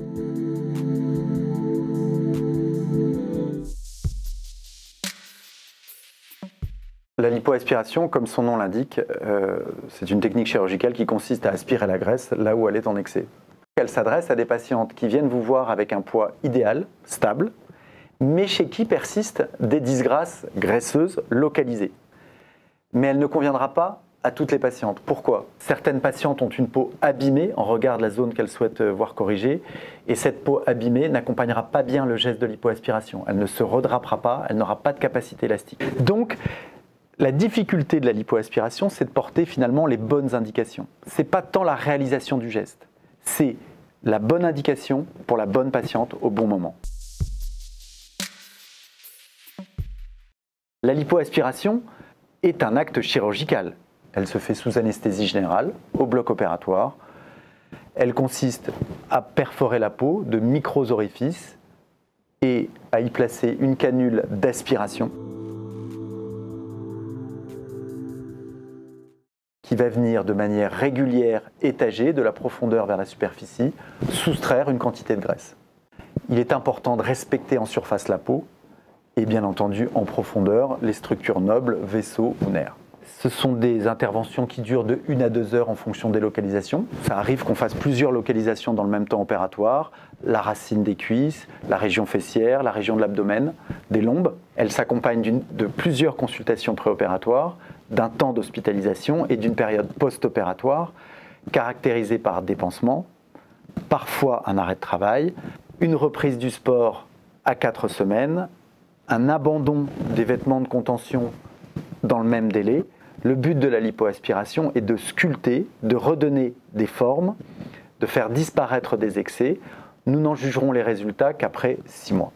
La lipoaspiration, comme son nom l'indique, c'est une technique chirurgicale qui consiste à aspirer la graisse là où elle est en excès. Elle s'adresse à des patientes qui viennent vous voir avec un poids idéal, stable, mais chez qui persistent des disgrâces graisseuses localisées. Mais elle ne conviendra pas à toutes les patientes. Pourquoi? Certaines patientes ont une peau abîmée en regard de la zone qu'elles souhaitent voir corrigée, et cette peau abîmée n'accompagnera pas bien le geste de lipoaspiration. Elle ne se redrapera pas, elle n'aura pas de capacité élastique. Donc, la difficulté de la lipoaspiration, c'est de porter finalement les bonnes indications. Ce n'est pas tant la réalisation du geste, c'est la bonne indication pour la bonne patiente au bon moment. La lipoaspiration est un acte chirurgical. Elle se fait sous anesthésie générale, au bloc opératoire. Elle consiste à perforer la peau de micros orifices et à y placer une canule d'aspiration qui va venir de manière régulière, étagée, de la profondeur vers la superficie, soustraire une quantité de graisse. Il est important de respecter en surface la peau et bien entendu en profondeur les structures nobles, vaisseaux ou nerfs. Ce sont des interventions qui durent de 1 à 2 heures en fonction des localisations. Ça arrive qu'on fasse plusieurs localisations dans le même temps opératoire, la racine des cuisses, la région fessière, la région de l'abdomen, des lombes. Elle s'accompagne de plusieurs consultations préopératoires, d'un temps d'hospitalisation et d'une période post-opératoire caractérisée par des pansements, parfois un arrêt de travail, une reprise du sport à 4 semaines, un abandon des vêtements de contention dans le même délai. Le but de la lipoaspiration est de sculpter, de redonner des formes, de faire disparaître des excès. Nous n'en jugerons les résultats qu'après 6 mois.